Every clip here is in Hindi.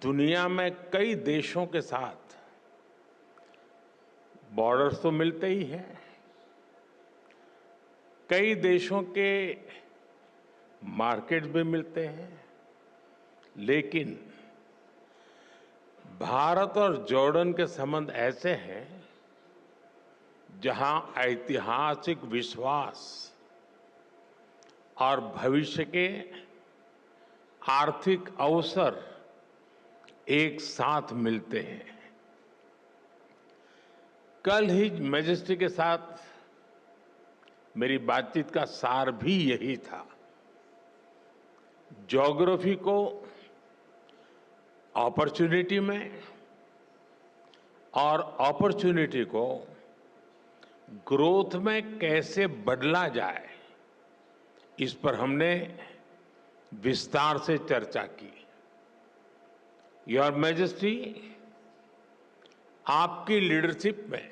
दुनिया में कई देशों के साथ बॉर्डर्स तो मिलते ही हैं। कई देशों के मार्केट्स भी मिलते हैं, लेकिन भारत और जॉर्डन के संबंध ऐसे हैं जहां ऐतिहासिक विश्वास और भविष्य के आर्थिक अवसर एक साथ मिलते हैं। कल ही मैजेस्टी के साथ मेरी बातचीत का सार भी यही था। ज्योग्राफी को अपॉर्चुनिटी में और अपॉर्चुनिटी को ग्रोथ में कैसे बदला जाए, इस पर हमने विस्तार से चर्चा की। योर मैजेस्टी, आपकी लीडरशिप में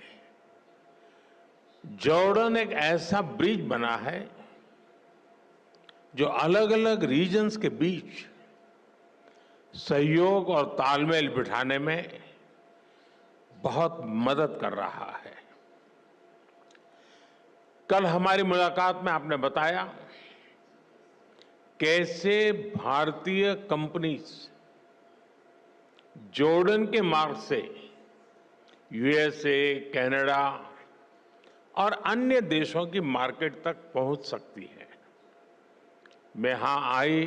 जॉर्डन एक ऐसा ब्रिज बना है जो अलग अलग रीजन्स के बीच सहयोग और तालमेल बिठाने में बहुत मदद कर रहा है। कल हमारी मुलाकात में आपने बताया कैसे भारतीय कंपनीज जॉर्डन के मार्ग से यूएसए, कनाडा और अन्य देशों की मार्केट तक पहुंच सकती है। मैं यहां आई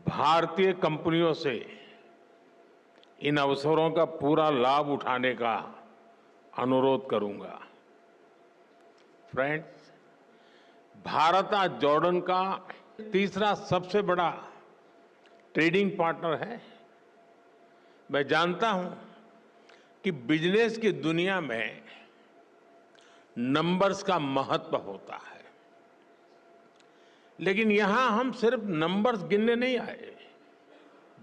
भारतीय कंपनियों से इन अवसरों का पूरा लाभ उठाने का अनुरोध करूंगा। फ्रेंड्स, भारत आज जॉर्डन का तीसरा सबसे बड़ा ट्रेडिंग पार्टनर है। मैं जानता हूं कि बिजनेस की दुनिया में नंबर्स का महत्व होता है, लेकिन यहां हम सिर्फ नंबर्स गिनने नहीं आए,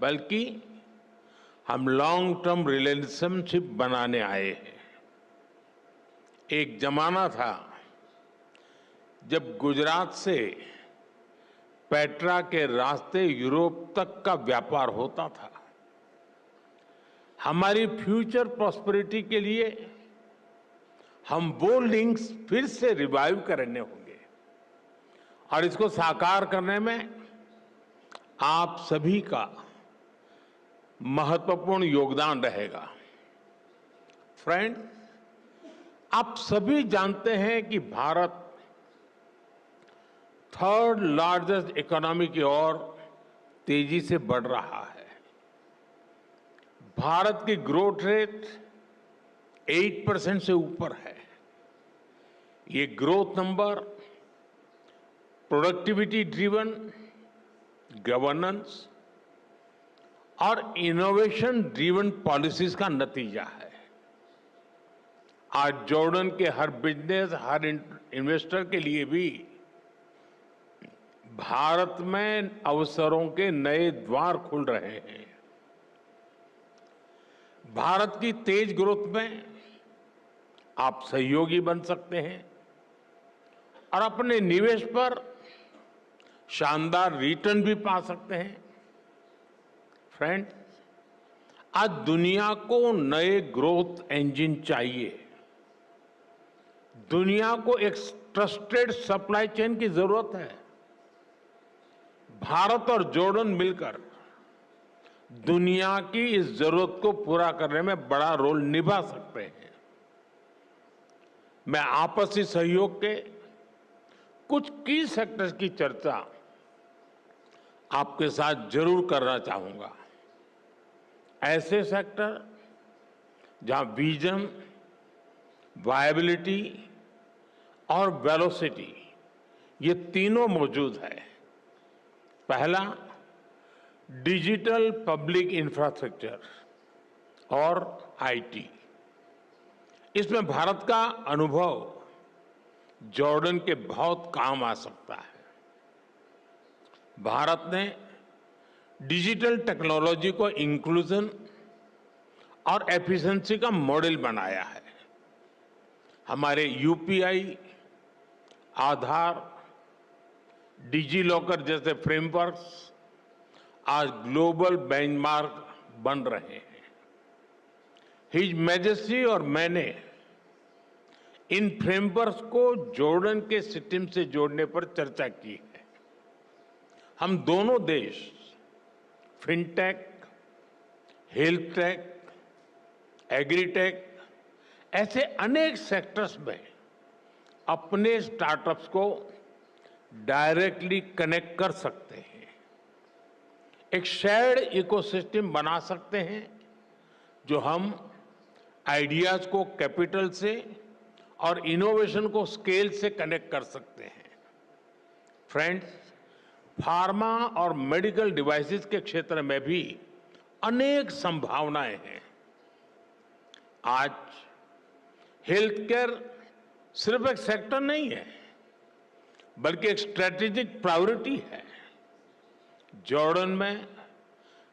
बल्कि हम लॉन्ग टर्म रिलेशनशिप बनाने आए हैं। एक जमाना था जब गुजरात से पेट्रा के रास्ते यूरोप तक का व्यापार होता था। हमारी फ्यूचर प्रॉस्पेरिटी के लिए हम वो लिंक्स फिर से रिवाइव करने होंगे और इसको साकार करने में आप सभी का महत्वपूर्ण योगदान रहेगा। फ्रेंड, आप सभी जानते हैं कि भारत थर्ड लार्जेस्ट इकोनॉमी की ओर तेजी से बढ़ रहा है। भारत की ग्रोथ रेट 8% से ऊपर है। ये growth number productivity driven governance और इनोवेशन ड्रिवन पॉलिसीज का नतीजा है। आज जॉर्डन के हर बिजनेस, हर इन्वेस्टर के लिए भी भारत में अवसरों के नए द्वार खुल रहे हैं। भारत की तेज ग्रोथ में आप सहयोगी बन सकते हैं और अपने निवेश पर शानदार रिटर्न भी पा सकते हैं। फ्रेंड, आज दुनिया को नए ग्रोथ इंजन चाहिए। दुनिया को एक ट्रस्टेड सप्लाई चेन की जरूरत है। भारत और जॉर्डन मिलकर दुनिया की इस जरूरत को पूरा करने में बड़ा रोल निभा सकते हैं। मैं आपसी सहयोग के कुछ की सेक्टर्स की चर्चा आपके साथ जरूर करना चाहूंगा। ऐसे सेक्टर जहां विजन, वायबिलिटी और वेलोसिटी ये तीनों मौजूद है। पहला, डिजिटल पब्लिक इंफ्रास्ट्रक्चर और आईटी। इसमें भारत का अनुभव जॉर्डन के बहुत काम आ सकता है। भारत ने डिजिटल टेक्नोलॉजी को इंक्लूजन और एफिशिएंसी का मॉडल बनाया है। हमारे यूपीआई, आधार, डिजी लॉकर जैसे फ्रेमवर्क्स आज ग्लोबल बेंचमार्क बन रहे हैं। हिज मैजेस्टी और मैंने इन फ्रेमवर्क्स को जॉर्डन के सिस्टम से जोड़ने पर चर्चा की है। हम दोनों देश फिनटेक, हेल्थ टेक, एग्रीटेक ऐसे अनेक सेक्टर्स में अपने स्टार्टअप्स को डायरेक्टली कनेक्ट कर सकते हैं। एक शेयर्ड इकोसिस्टम बना सकते हैं जो हम आइडियाज को कैपिटल से और इनोवेशन को स्केल से कनेक्ट कर सकते हैं। फ्रेंड्स, फार्मा और मेडिकल डिवाइसेस के क्षेत्र में भी अनेक संभावनाएं हैं। आज हेल्थ केयर सिर्फ एक सेक्टर नहीं है, बल्कि एक स्ट्रेटेजिक प्रायोरिटी है। जॉर्डन में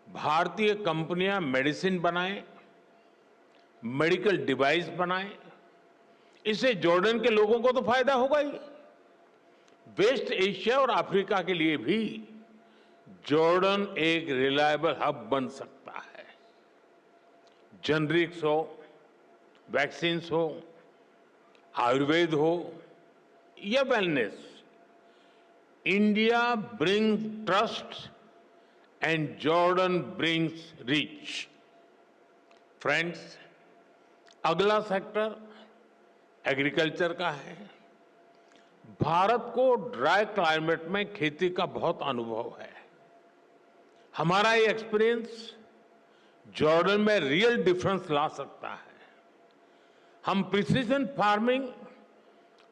भारतीय कंपनियां मेडिसिन बनाएं, मेडिकल डिवाइस बनाएं, इससे जॉर्डन के लोगों को तो फायदा होगा ही, वेस्ट एशिया और अफ्रीका के लिए भी जॉर्डन एक रिलायबल हब बन सकता है। जेनरिक्स हो, वैक्सीन्स हो, आयुर्वेद हो या wellness, India brings trust and Jordan brings reach. Friends, अगला सेक्टर एग्रीकल्चर का है। भारत को ड्राई क्लाइमेट में खेती का बहुत अनुभव है। हमारा ये एक्सपीरियंस जॉर्डन में रियल डिफरेंस ला सकता है। हम प्रिसीजन फार्मिंग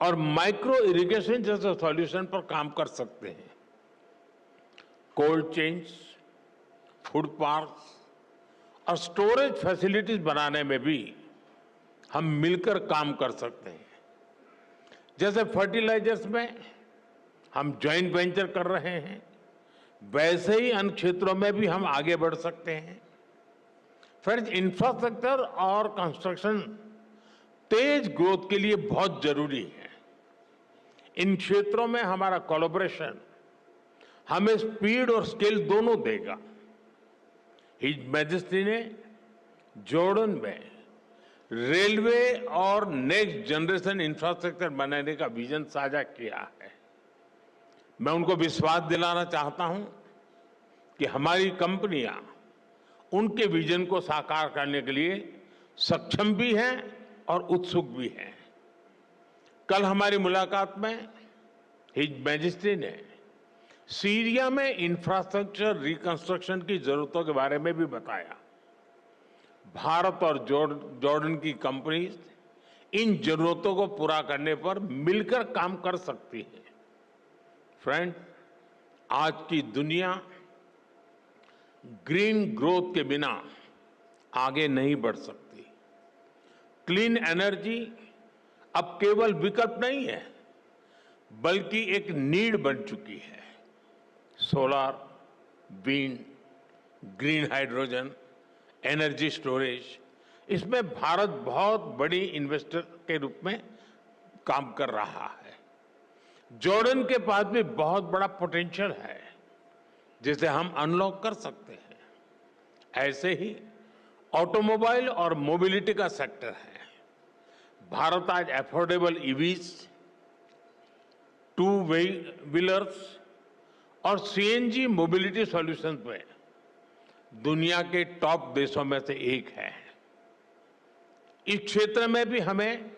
और माइक्रो इरिगेशन जैसे सॉल्यूशन पर काम कर सकते हैं। कोल्ड चेन्स, फूड पार्क्स और स्टोरेज फैसिलिटीज बनाने में भी हम मिलकर काम कर सकते हैं। जैसे फर्टिलाइजर्स में हम ज्वाइंट वेंचर कर रहे हैं, वैसे ही अन्य क्षेत्रों में भी हम आगे बढ़ सकते हैं। फ्रेंड्स, इंफ्रास्ट्रक्चर और कंस्ट्रक्शन तेज ग्रोथ के लिए बहुत जरूरी है। इन क्षेत्रों में हमारा कोलैबोरेशन हमें स्पीड और स्केल दोनों देगा। हिज मैजेस्टी ने जॉर्डन में रेलवे और नेक्स्ट जनरेशन इंफ्रास्ट्रक्चर बनाने का विजन साझा किया है। मैं उनको विश्वास दिलाना चाहता हूं कि हमारी कंपनियां उनके विजन को साकार करने के लिए सक्षम भी हैं और उत्सुक भी हैं। कल हमारी मुलाकात में हिज मैजेस्टी ने सीरिया में इंफ्रास्ट्रक्चर रिकंस्ट्रक्शन की जरूरतों के बारे में भी बताया। भारत और जॉर्डन की कंपनीज इन जरूरतों को पूरा करने पर मिलकर काम कर सकती है। फ्रेंड, आज की दुनिया ग्रीन ग्रोथ के बिना आगे नहीं बढ़ सकती। क्लीन एनर्जी अब केवल विकल्प नहीं है, बल्कि एक नीड बन चुकी है। Solar, wind, green hydrogen, energy storage, इसमें भारत बहुत बड़ी इन्वेस्टर के रूप में काम कर रहा है। जॉर्डन के पास भी बहुत बड़ा पोटेंशियल है जिसे हम अनलॉक कर सकते हैं। ऐसे ही ऑटोमोबाइल और मोबिलिटी का सेक्टर है। भारत आज अफोर्डेबल ईवीज, टू व्हीलर्स और सीएनजी मोबिलिटी सॉल्यूशंस में दुनिया के टॉप देशों में से एक है। इस क्षेत्र में भी हमें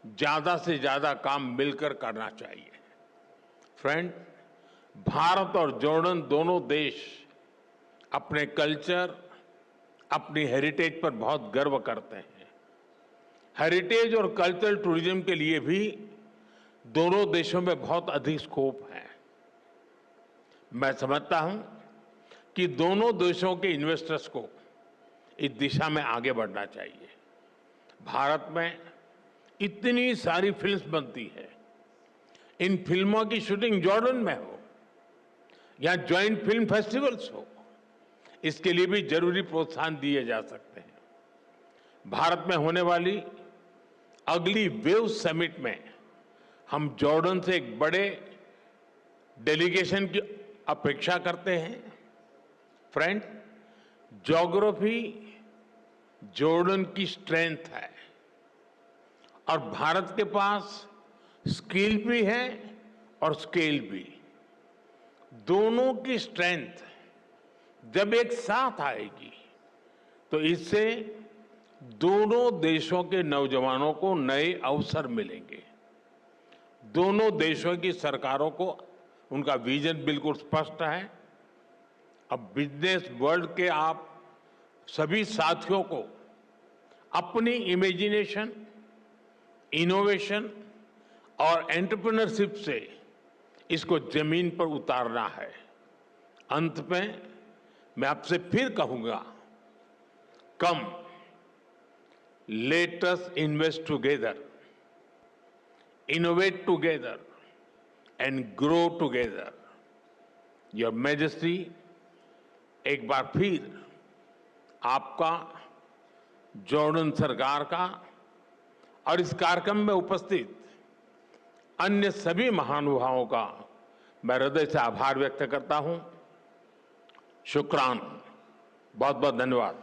ज्यादा से ज्यादा काम मिलकर करना चाहिए। फ्रेंड, भारत और जॉर्डन दोनों देश अपने कल्चर, अपनी हेरिटेज पर बहुत गर्व करते हैं। हेरिटेज और कल्चरल टूरिज्म के लिए भी दोनों देशों में बहुत अधिक स्कोप है। मैं समझता हूं कि दोनों देशों के इन्वेस्टर्स को इस दिशा में आगे बढ़ना चाहिए। भारत में इतनी सारी फिल्म्स बनती है, इन फिल्मों की शूटिंग जॉर्डन में हो या ज्वाइंट फिल्म फेस्टिवल्स हो, इसके लिए भी जरूरी प्रोत्साहन दिए जा सकते हैं। भारत में होने वाली अगली वेव समिट में हम जॉर्डन से एक बड़े डेलीगेशन की अपेक्षा करते हैं। फ्रेंड, ज्योग्राफी जॉर्डन की स्ट्रेंथ है और भारत के पास स्किल भी है और स्केल भी। दोनों की स्ट्रेंथ जब एक साथ आएगी तो इससे दोनों देशों के नौजवानों को नए अवसर मिलेंगे। दोनों देशों की सरकारों को उनका विजन बिल्कुल स्पष्ट है। अब बिजनेस वर्ल्ड के आप सभी साथियों को अपनी इमेजिनेशन, इनोवेशन और एंटरप्रेन्योरशिप से इसको जमीन पर उतारना है। अंत में मैं आपसे फिर कहूंगा, come let us invest together, innovate together and grow together. Your majesty, एक बार फिर आपका, जॉर्डन सरकार का और इस कार्यक्रम में उपस्थित अन्य सभी महानुभावों का मैं हृदय से आभार व्यक्त करता हूं। शुक्रान, बहुत बहुत धन्यवाद।